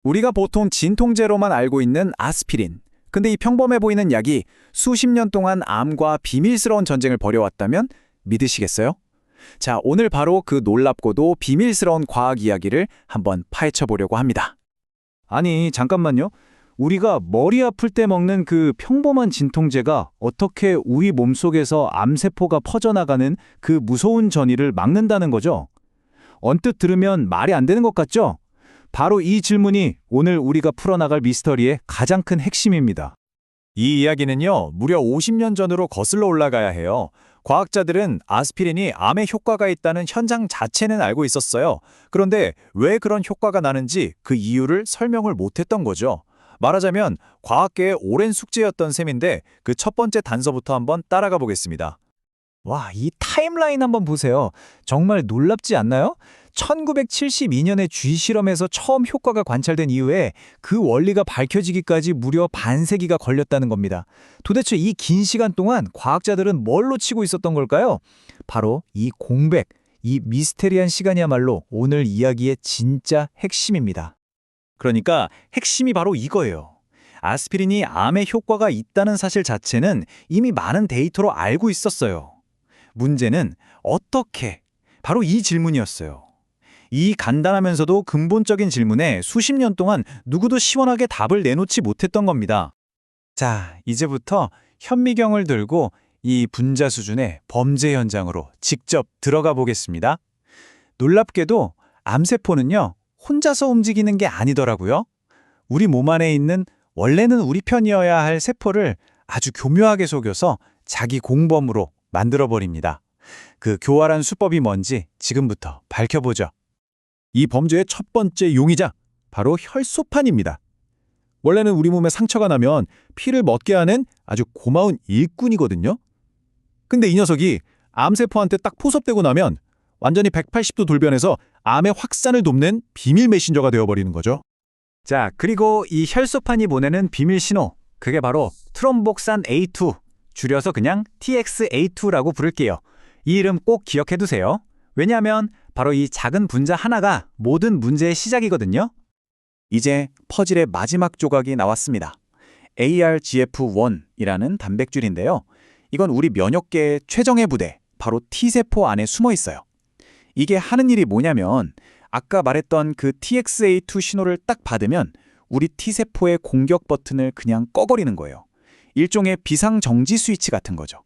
우리가 보통 진통제로만 알고 있는 아스피린. 근데 이 평범해 보이는 약이 수십 년 동안 암과 비밀스러운 전쟁을 벌여왔다면 믿으시겠어요? 자, 오늘 바로 그 놀랍고도 비밀스러운 과학 이야기를 한번 파헤쳐 보려고 합니다. 아니, 잠깐만요. 우리가 머리 아플 때 먹는 그 평범한 진통제가 어떻게 우리 몸속에서 암세포가 퍼져나가는 그 무서운 전이를 막는다는 거죠? 언뜻 들으면 말이 안 되는 것 같죠? 바로 이 질문이 오늘 우리가 풀어나갈 미스터리의 가장 큰 핵심입니다. 이 이야기는요, 무려 50년 전으로 거슬러 올라가야 해요. 과학자들은 아스피린이 암에 효과가 있다는 현장 자체는 알고 있었어요. 그런데 왜 그런 효과가 나는지 그 이유를 설명을 못했던 거죠. 말하자면 과학계의 오랜 숙제였던 셈인데 그 첫 번째 단서부터 한번 따라가 보겠습니다. 와, 이 타임라인 한번 보세요. 정말 놀랍지 않나요? 1972년에 쥐 실험에서 처음 효과가 관찰된 이후에 그 원리가 밝혀지기까지 무려 반세기가 걸렸다는 겁니다. 도대체 이 긴 시간 동안 과학자들은 뭘로 치고 있었던 걸까요? 바로 이 공백, 이 미스테리한 시간이야말로 오늘 이야기의 진짜 핵심입니다. 그러니까 핵심이 바로 이거예요. 아스피린이 암에 효과가 있다는 사실 자체는 이미 많은 데이터로 알고 있었어요. 문제는 어떻게? 바로 이 질문이었어요. 이 간단하면서도 근본적인 질문에 수십 년 동안 누구도 시원하게 답을 내놓지 못했던 겁니다. 자, 이제부터 현미경을 들고 이 분자 수준의 범죄 현장으로 직접 들어가 보겠습니다. 놀랍게도 암세포는요, 혼자서 움직이는 게 아니더라고요. 우리 몸 안에 있는 원래는 우리 편이어야 할 세포를 아주 교묘하게 속여서 자기 공범으로 만들어버립니다. 그 교활한 수법이 뭔지 지금부터 밝혀보죠. 이 범죄의 첫 번째 용의자, 바로 혈소판입니다. 원래는 우리 몸에 상처가 나면 피를 멎게 하는 아주 고마운 일꾼이거든요. 근데 이 녀석이 암세포한테 딱 포섭되고 나면 완전히 180도 돌변해서 암의 확산을 돕는 비밀 메신저가 되어버리는 거죠. 자, 그리고 이 혈소판이 보내는 비밀 신호. 그게 바로 트롬복산 A2, 줄여서 그냥 TXA2라고 부를게요. 이 이름 꼭 기억해 두세요. 왜냐하면 바로 이 작은 분자 하나가 모든 문제의 시작이거든요. 이제 퍼즐의 마지막 조각이 나왔습니다. ARGF1이라는 단백질인데요. 이건 우리 면역계의 최정예 부대, 바로 T세포 안에 숨어 있어요. 이게 하는 일이 뭐냐면 아까 말했던 그 TXA2 신호를 딱 받으면 우리 T세포의 공격 버튼을 그냥 꺼버리는 거예요. 일종의 비상정지 스위치 같은 거죠.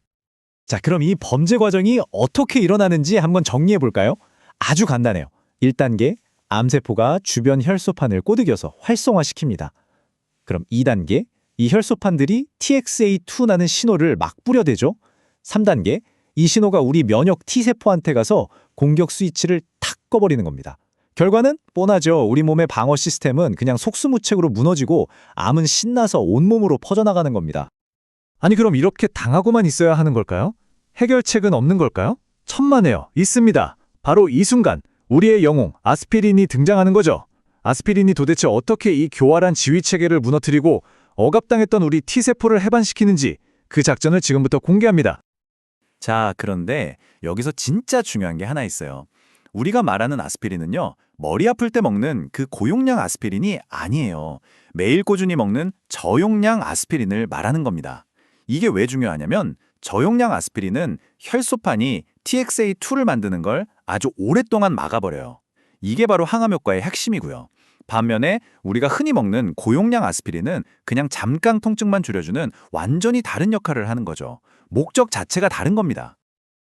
자, 그럼 이 범죄 과정이 어떻게 일어나는지 한번 정리해 볼까요? 아주 간단해요. 1단계, 암세포가 주변 혈소판을 꼬드겨서 활성화시킵니다. 그럼 2단계, 이 혈소판들이 TXA2라는 신호를 막 뿌려대죠. 3단계, 이 신호가 우리 면역 T세포한테 가서 공격 스위치를 탁 꺼버리는 겁니다. 결과는 뻔하죠. 우리 몸의 방어 시스템은 그냥 속수무책으로 무너지고 암은 신나서 온몸으로 퍼져나가는 겁니다. 아니, 그럼 이렇게 당하고만 있어야 하는 걸까요? 해결책은 없는 걸까요? 천만에요. 있습니다. 바로 이 순간 우리의 영웅 아스피린이 등장하는 거죠. 아스피린이 도대체 어떻게 이 교활한 지휘체계를 무너뜨리고 억압당했던 우리 T세포를 해반시키는지 그 작전을 지금부터 공개합니다. 자, 그런데 여기서 진짜 중요한 게 하나 있어요. 우리가 말하는 아스피린은요, 머리 아플 때 먹는 그 고용량 아스피린이 아니에요. 매일 꾸준히 먹는 저용량 아스피린을 말하는 겁니다. 이게 왜 중요하냐면 저용량 아스피린은 혈소판이 TXA2를 만드는 걸 아주 오랫동안 막아버려요. 이게 바로 항암 효과의 핵심이고요. 반면에 우리가 흔히 먹는 고용량 아스피린은 그냥 잠깐 통증만 줄여주는 완전히 다른 역할을 하는 거죠. 목적 자체가 다른 겁니다.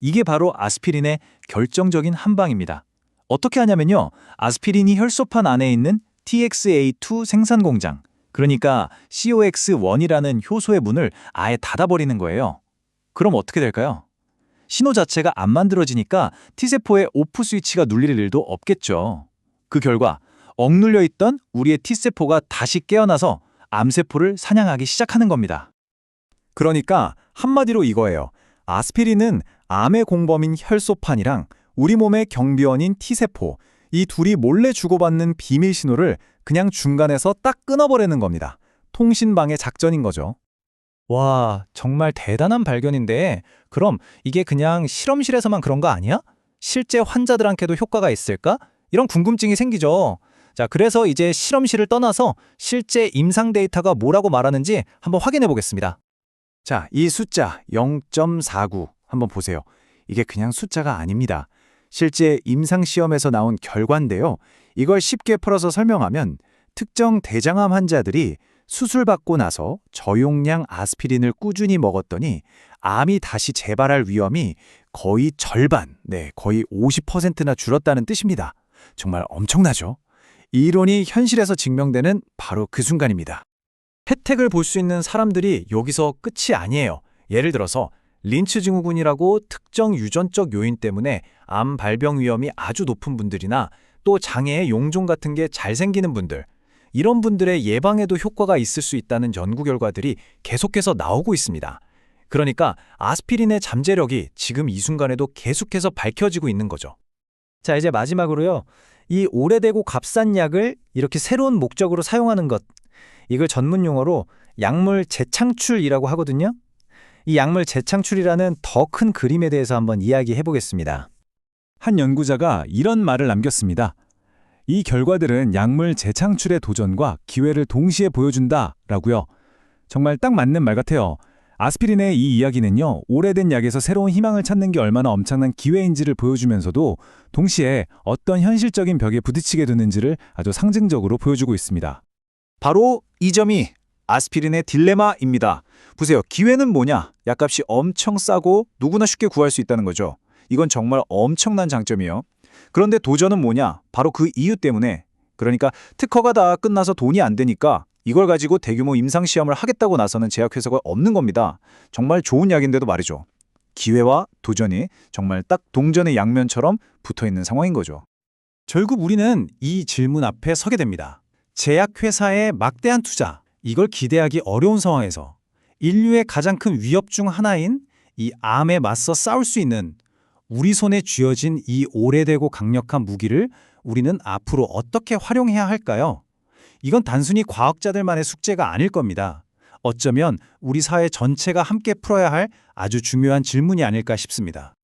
이게 바로 아스피린의 결정적인 한방입니다. 어떻게 하냐면요. 아스피린이 혈소판 안에 있는 TXA2 생산 공장, 그러니까 COX1이라는 효소의 문을 아예 닫아버리는 거예요. 그럼 어떻게 될까요? 신호 자체가 안 만들어지니까 T세포의 오프 스위치가 눌릴 일도 없겠죠. 그 결과 억눌려 있던 우리의 T세포가 다시 깨어나서 암세포를 사냥하기 시작하는 겁니다. 그러니까 한마디로 이거예요. 아스피린은 암의 공범인 혈소판이랑 우리 몸의 경비원인 T세포, 이 둘이 몰래 주고받는 비밀 신호를 그냥 중간에서 딱 끊어버리는 겁니다. 통신방해 작전인 거죠. 와, 정말 대단한 발견인데 그럼 이게 그냥 실험실에서만 그런 거 아니야? 실제 환자들한테도 효과가 있을까? 이런 궁금증이 생기죠. 자, 그래서 이제 실험실을 떠나서 실제 임상 데이터가 뭐라고 말하는지 한번 확인해 보겠습니다. 자, 이 숫자 0.49 한번 보세요. 이게 그냥 숫자가 아닙니다. 실제 임상시험에서 나온 결과인데요. 이걸 쉽게 풀어서 설명하면 특정 대장암 환자들이 수술받고 나서 저용량 아스피린을 꾸준히 먹었더니 암이 다시 재발할 위험이 거의 절반, 거의 50%나 줄었다는 뜻입니다. 정말 엄청나죠? 이 이론이 현실에서 증명되는 바로 그 순간입니다. 혜택을 볼 수 있는 사람들이 여기서 끝이 아니에요. 예를 들어서 린츠 증후군이라고 특정 유전적 요인 때문에 암 발병 위험이 아주 높은 분들이나 또 장애의 용종 같은 게 잘 생기는 분들, 이런 분들의 예방에도 효과가 있을 수 있다는 연구 결과들이 계속해서 나오고 있습니다. 그러니까 아스피린의 잠재력이 지금 이 순간에도 계속해서 밝혀지고 있는 거죠. 자, 이제 마지막으로요. 이 오래되고 값싼 약을 이렇게 새로운 목적으로 사용하는 것. 이걸 전문 용어로 약물 재창출이라고 하거든요. 이 약물 재창출이라는 더 큰 그림에 대해서 한번 이야기해 보겠습니다. 한 연구자가 이런 말을 남겼습니다. 이 결과들은 약물 재창출의 도전과 기회를 동시에 보여준다라고요. 정말 딱 맞는 말 같아요. 아스피린의 이 이야기는요, 오래된 약에서 새로운 희망을 찾는 게 얼마나 엄청난 기회인지를 보여주면서도 동시에 어떤 현실적인 벽에 부딪히게 되는지를 아주 상징적으로 보여주고 있습니다. 바로 이 점이 아스피린의 딜레마입니다. 보세요. 기회는 뭐냐? 약값이 엄청 싸고 누구나 쉽게 구할 수 있다는 거죠. 이건 정말 엄청난 장점이에요. 그런데 도전은 뭐냐? 바로 그 이유 때문에. 그러니까 특허가 다 끝나서 돈이 안 되니까 이걸 가지고 대규모 임상시험을 하겠다고 나서는 제약회사가 없는 겁니다. 정말 좋은 약인데도 말이죠. 기회와 도전이 정말 딱 동전의 양면처럼 붙어있는 상황인 거죠. 결국 우리는 이 질문 앞에 서게 됩니다. 제약회사의 막대한 투자, 이걸 기대하기 어려운 상황에서 인류의 가장 큰 위협 중 하나인 이 암에 맞서 싸울 수 있는 우리 손에 쥐어진 이 오래되고 강력한 무기를 우리는 앞으로 어떻게 활용해야 할까요? 이건 단순히 과학자들만의 숙제가 아닐 겁니다. 어쩌면 우리 사회 전체가 함께 풀어야 할 아주 중요한 질문이 아닐까 싶습니다.